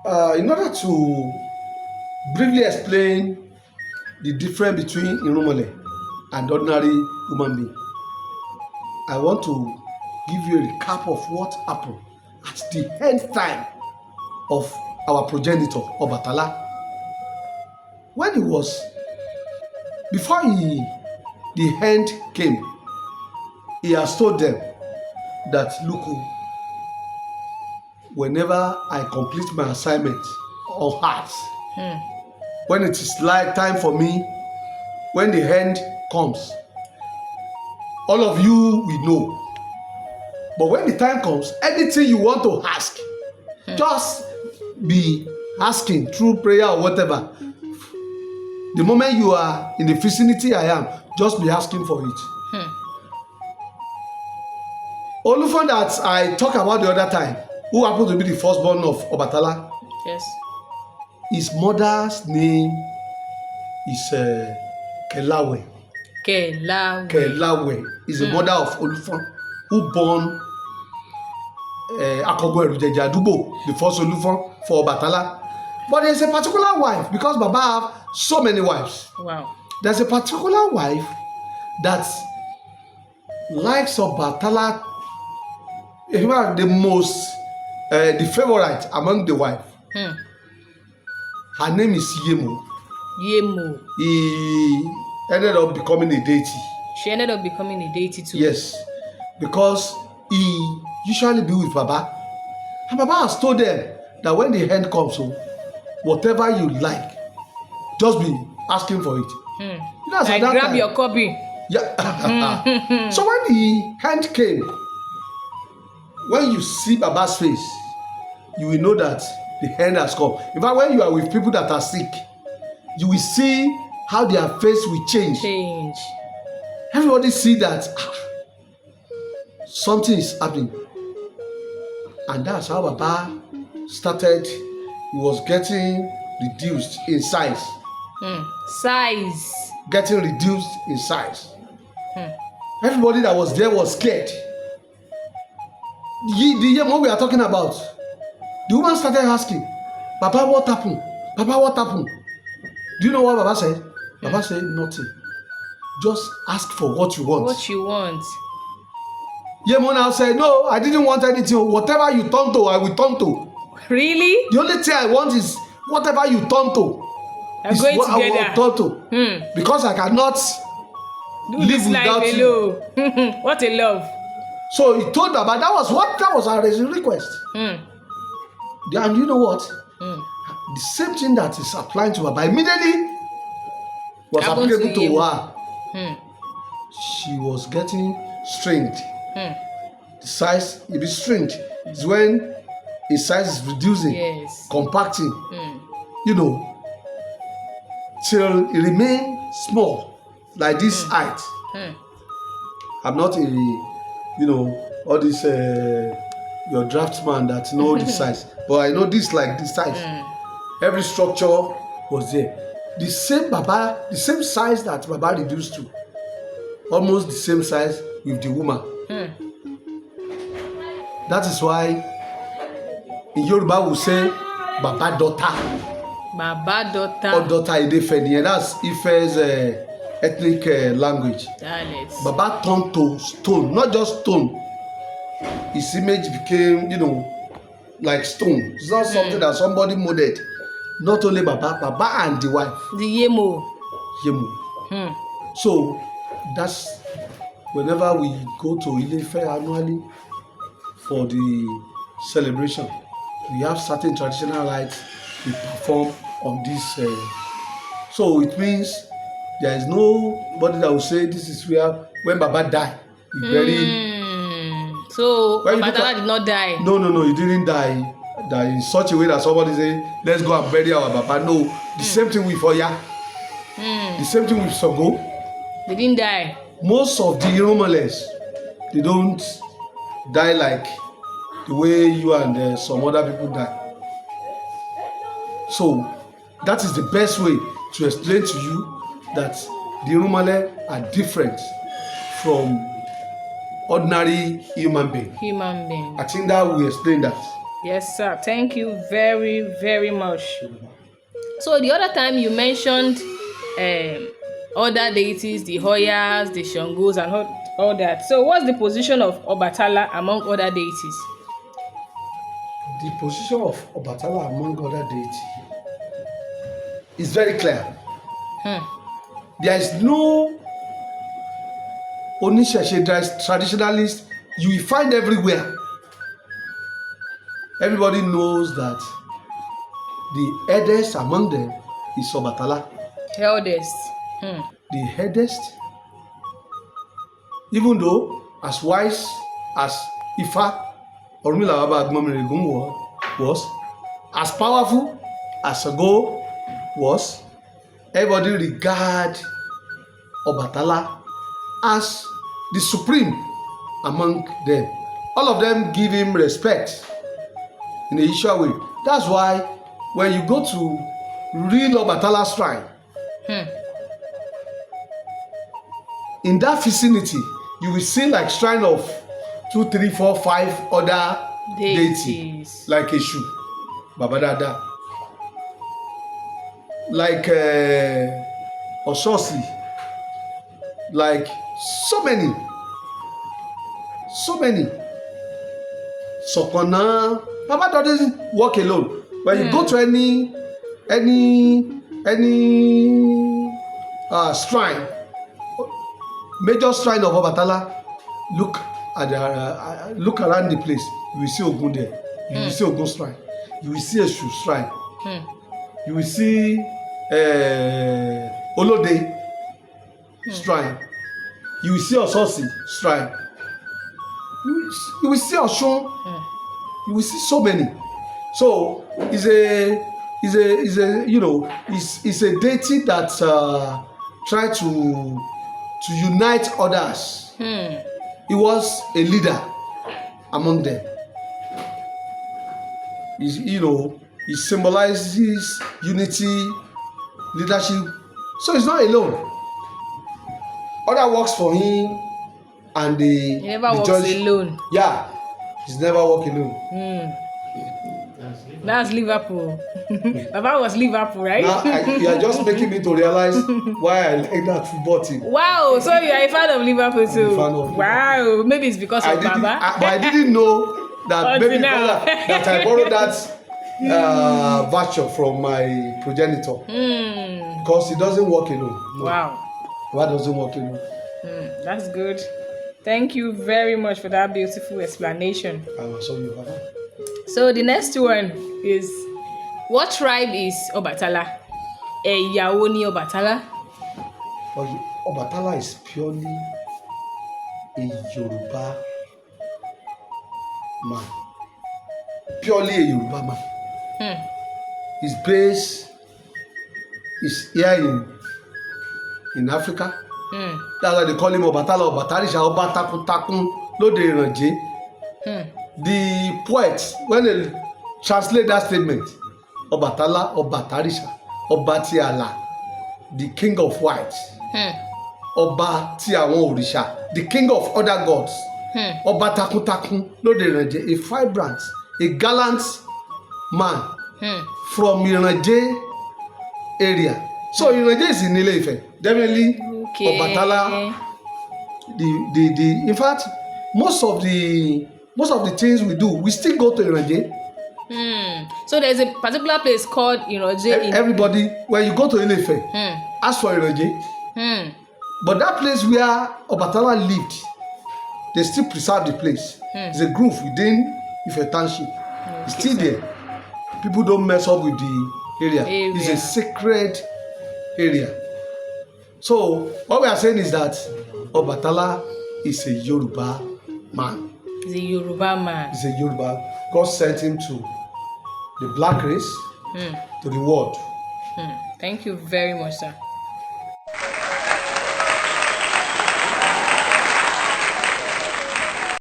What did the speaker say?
In order to briefly explain the difference between Irumole and ordinary human being, I want to give you a recap of what happened at the end time of our progenitor, Obàtálá. When he was, before the end came, he has told them that, look, whenever I complete my assignment on earth, when it is like time for me, when the end comes, all of you will know. But when the time comes, anything you want to ask, just be asking through prayer or whatever. The moment you are in the vicinity I am, just be asking for it. Olufon that I talked about the other time, who happened to be the firstborn of Obàtálá. Yes. His mother's name is Kelawe. Kelawe is the mother of Olufon, who born Akogbo Erujeje Adubo, the first Olufon for Obàtálá. But there's a particular wife, because Baba have so many wives. Wow. There's a particular wife that likes Obàtálá, the most, the favorite among the wife. Her name is Yemo. Yemo. He ended up becoming a deity. She ended up becoming a deity too. Yes, because he usually be with Baba. And Baba has told them that when the end comes, so whatever you like, just be asking for it. You know, like grab time, your copy. Yeah. So when the end came, when you see Baba's face, you will know that the end has come. In fact, when you are with people that are sick, you will see how their face will change. Everybody see that something is happening. And that's how Baba started. He was getting reduced in size. Getting reduced in size. Everybody that was there was scared. The what we are talking about, the woman started asking, Baba, what happened? Baba, what happened? Do you know what Baba said? Baba said, nothing. Just ask for what you want. What you want. Yemo now said, no, I didn't want anything. Whatever you turn to, I will turn to. Really? The only thing I want is whatever you turn to. Is what I will turn to. Because I cannot live without you. What a love. So he told Baba that was her request. And you know what? The same thing that is applying to Baba immediately was applicable to her. She was getting strained. The size will be strained. It's when his size is reducing, compacting, till it remain small, like this height. I'm not all this your draftsman that know the size, but I know this like this size. Every structure was there. The same Baba, the same size that Baba reduced to, almost the same size with the woman. That is why in Yoruba we say Baba daughter. Baba daughter. Or daughter Idefeni. That's Ife's ethnic language. Baba turned to stone, not just stone. His image became, like stone. It's not something that somebody molded. Not only Baba and the wife. The Yemo. So that's whenever we go to Ile-Ife annually for the celebration, we have certain traditional rites we perform on this. So it means there is nobody that will say this is where when Baba died, he buried. So Obàtálá did not die. No, he didn't die. Die in such a way that somebody say, let's go and bury our Baba. No, the same thing with Oya. The same thing with Sogo. They didn't die. Most of the Irumoles, they don't die like the way you and some other people die. So that is the best way to explain to you that the Irumole are different from ordinary human being. Human being. I think that will explain that. Yes, sir. Thank you very, very much. So the other time you mentioned other deities, the Hoyas, the Shangos, and all that. So what's the position of Obàtálá among other deities? The position of Obàtálá among other deities is very clear. There is no Oníṣẹ̀ṣe traditionalist you will find everywhere. Everybody knows that the eldest among them is Obàtálá. Eldest. The eldest, even though as wise as Ifá Ọ̀rúnmìlà Baba Agbọ́nmìrègún was, as powerful as Ṣàngó was, everybody regard Obàtálá as the supreme among them. All of them give him respect in a usual way. That's why when you go to real Obàtálá shrine, in that vicinity, you will see like shrine of 2, 3, 4, 5 other deities like Eshu, Baba Dada, like Ososi, like so many. Sokona, Baba doesn't walk alone. When you go to any shrine, major shrine of Obàtálá, look around the place. You will see Ogun there. You will see Ogun shrine. You will see Eshu shrine. You will see Olóde shrine. You will see Ososi shrine. You will see Ọ̀ṣun. You will see so many. So it's a deity that try to unite others. He was a leader among them. He symbolizes unity, leadership. So he's not alone. Other works for him, and he never walks alone. Yeah, he's never walk alone. That's Liverpool. Baba was Liverpool, right? Now you are just making me to realize why I like that football team. Wow, so you are a fan of Liverpool too? I'm a fan of Liverpool. Maybe it's because of Baba. But I didn't know that maybe that I borrowed that virtue from my progenitor. Because he doesn't walk alone. No. Wow. Baba doesn't walk alone. That's good. Thank you very much for that beautiful explanation. So the next one is, what tribe is Obàtálá? Ẹ̀yà wo ni Obàtálá? Obàtálá is purely a Yoruba man. Purely a Yoruba man. His base is here in Africa. That's why they call him Obàtálá, Obàtáríṣà, Ọba takuntakun lóde Ìrànjé. The poet, when they translate that statement, Obàtálá, Obàtáríṣà, Ọba ti Àlà, the king of whites, Ọba ti àwọn Orisha, the king of other gods, Ọba takuntakun lóde Ìrànjé, a vibrant, a gallant man from Ìrànjé area. So Ìrànjé is in Ilé-Ifẹ̀. Definitely, Obàtálá. In fact, most of the things we do, we still go to Ìrànjé. So there's a particular place called Ìrànjé. Everybody, when you go to Ilé-Ifẹ̀, ask for Ìrànjé. But that place where Obàtálá lived, they still preserve the place. It's a grove within Ife Township. It's still there. People don't mess up with the area. It's a sacred area. So what we are saying is that Obàtálá is a Yoruba man. He's a Yoruba man. He's a Yoruba. God sent him to the black race, to the world. Thank you very much, sir.